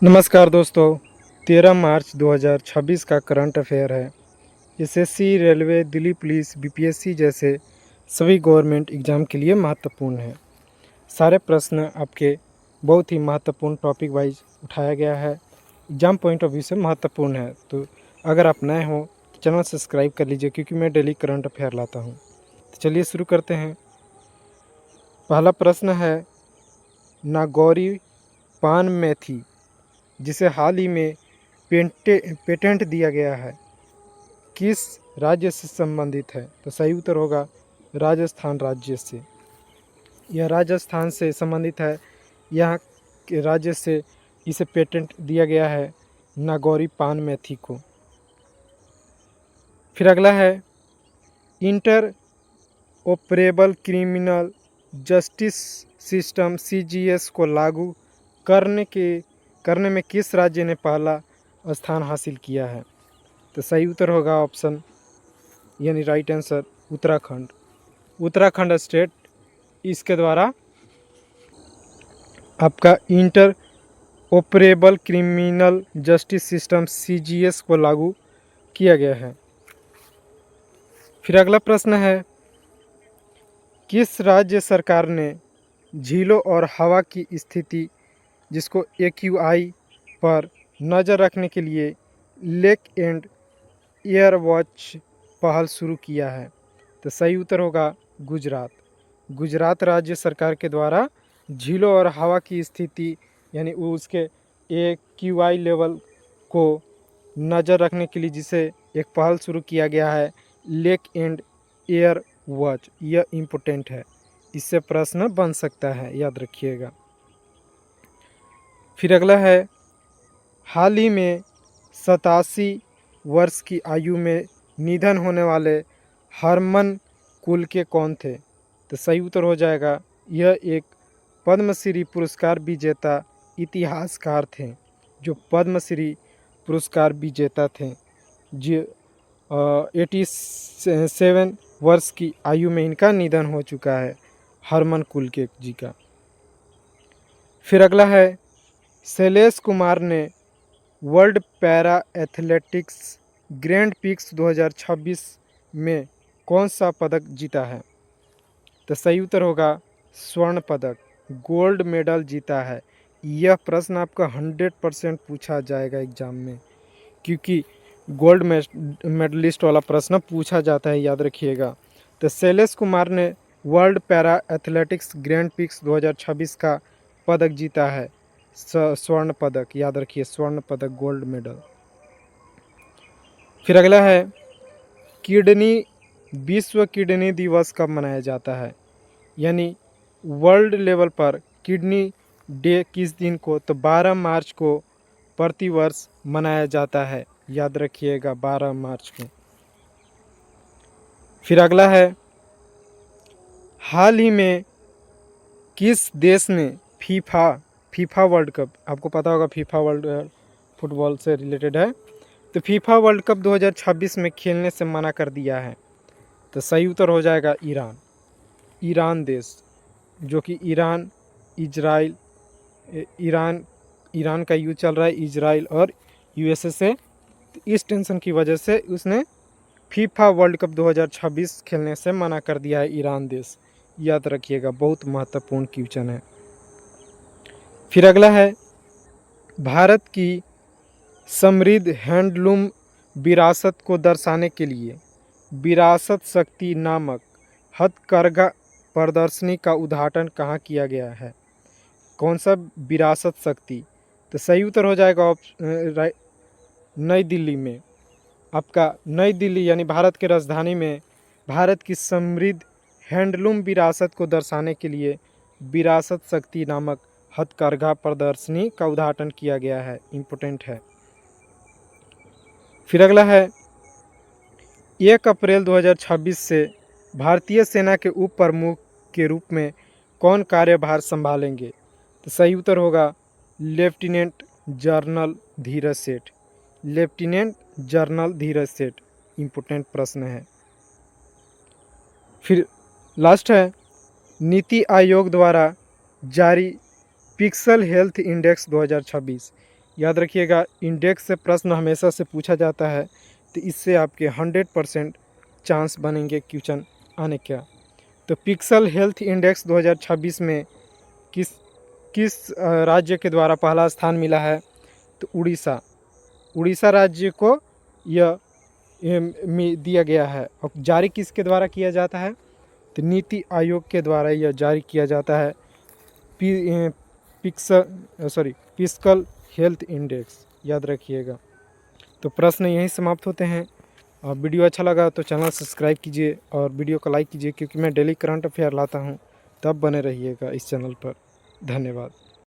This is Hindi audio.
नमस्कार दोस्तों। 13 मार्च 2026 का करंट अफेयर है। SSC, railway, Delhi police, BPSC जैसे सभी गवर्नमेंट एग्ज़ाम के लिए महत्वपूर्ण है। सारे प्रश्न आपके बहुत ही महत्वपूर्ण टॉपिक वाइज उठाया गया है, एग्ज़ाम पॉइंट ऑफ व्यू से महत्वपूर्ण है। तो अगर आप नए हो तो चैनल सब्सक्राइब कर लीजिए, क्योंकि मैं डेली करंट अफेयर लाता हूँ। तो चलिए शुरू करते हैं। पहला प्रश्न है, नागौरी पान मेथी जिसे हाल ही में पेटेंट दिया गया है, किस राज्य से संबंधित है? तो सही उत्तर होगा राजस्थान राज्य से। यह राजस्थान से संबंधित है। यहाँ के राज्य से इसे पेटेंट दिया गया है, नागौरी पान मेथी को। फिर अगला है, inter operable criminal justice system CGS को लागू करने में किस राज्य ने पहला स्थान हासिल किया है? तो सही उत्तर होगा ऑप्शन यानी right answer Uttarakhand. Uttarakhand state इसके द्वारा आपका inter operable criminal justice system CGS को लागू किया गया है। फिर अगला प्रश्न है, किस राज्य सरकार ने झीलों और हवा की स्थिति जिसको एक्यूआई पर नज़र रखने के लिए लेक एंड एयर वॉच पहल शुरू किया है? तो सही उत्तर होगा गुजरात। गुजरात राज्य सरकार के द्वारा झीलों और हवा की स्थिति यानी उसके एक्यूआई लेवल को नज़र रखने के लिए जिसे एक पहल शुरू किया गया है, लेक एंड एयर वॉच। यह इम्पोर्टेंट है, इससे प्रश्न बन सकता है, याद रखिएगा। फिर अगला है, हाल ही में 87 वर्ष की आयु में निधन होने वाले हरमन कुल के कौन थे? तो सही उत्तर हो जाएगा, यह एक पद्मश्री पुरस्कार विजेता इतिहासकार थे, जो पद्मश्री पुरस्कार विजेता थे। जो 87 वर्ष की आयु में इनका निधन हो चुका है, हरमन कुल के जी का। फिर अगला है, शैलेश कुमार ने world para athletics grand pics 2026 में कौन सा पदक जीता है? तो सही उत्तर होगा स्वर्ण पदक, गोल्ड मेडल जीता है। यह प्रश्न आपका 100% पूछा जाएगा एग्जाम में, क्योंकि गोल्ड मेडलिस्ट वाला प्रश्न पूछा जाता है, याद रखिएगा। तो शैलेश कुमार ने world para athletics grand pics 2026 का पदक जीता है, स्वर्ण पदक, याद रखिए, स्वर्ण पदक, गोल्ड मेडल। फिर अगला है, किडनी विश्व किडनी दिवस कब मनाया जाता है? यानी वर्ल्ड लेवल पर किडनी डे किस दिन को? तो 12 मार्च को प्रतिवर्ष मनाया जाता है, याद रखिएगा, 12 मार्च को। फिर अगला है, हाल ही में किस देश ने फीफा वर्ल्ड कप, आपको पता होगा फीफा वर्ल्ड फुटबॉल से रिलेटेड है, तो फीफा वर्ल्ड कप 2026 में खेलने से मना कर दिया है? तो सही उत्तर हो जाएगा ईरान। ईरान देश, जो कि ईरान का युद्ध चल रहा है इजराइल और यूएसए से, तो इस टेंशन की वजह से उसने फीफा वर्ल्ड कप 2026 खेलने से मना कर दिया है, ईरान देश, याद रखिएगा, बहुत महत्वपूर्ण क्वेश्चन है। फिर अगला है, भारत की समृद्ध हैंडलूम विरासत को दर्शाने के लिए विरासत शक्ति नामक हथकरघा प्रदर्शनी का उद्घाटन कहाँ किया गया है? कौन सा विरासत शक्ति? तो सही उत्तर हो जाएगा नई दिल्ली में। आपका नई दिल्ली यानी भारत के राजधानी में भारत की समृद्ध हैंडलूम विरासत को दर्शाने के लिए विरासत शक्ति नामक हथकरघा प्रदर्शनी का उद्घाटन किया गया है, इम्पोर्टेंट है। फिर अगला है, 1 अप्रैल 2026 से भारतीय सेना के उप प्रमुख के रूप में कौन कार्यभार संभालेंगे? तो सही उत्तर होगा लेफ्टिनेंट जनरल धीरज सेठ। लेफ्टिनेंट जनरल धीरज सेठ, इम्पोर्टेंट प्रश्न है। फिर लास्ट है, नीति आयोग द्वारा जारी पिक्सल हेल्थ इंडेक्स 2026 याद रखिएगा, इंडेक्स से प्रश्न हमेशा से पूछा जाता है, तो इससे आपके 100% चांस बनेंगे क्वेश्चन आने का। तो पिक्सल हेल्थ इंडेक्स 2026 में किस किस राज्य के द्वारा पहला स्थान मिला है? तो उड़ीसा राज्य को यह दिया गया है। और जारी किसके द्वारा किया जाता है? तो नीति आयोग के द्वारा यह जारी किया जाता है। पिक्सल हेल्थ इंडेक्स, याद रखिएगा। तो प्रश्न यहीं समाप्त होते हैं। और वीडियो अच्छा लगा तो चैनल सब्सक्राइब कीजिए और वीडियो को लाइक कीजिए, क्योंकि मैं डेली करंट अफेयर लाता हूं। तब बने रहिएगा इस चैनल पर। धन्यवाद।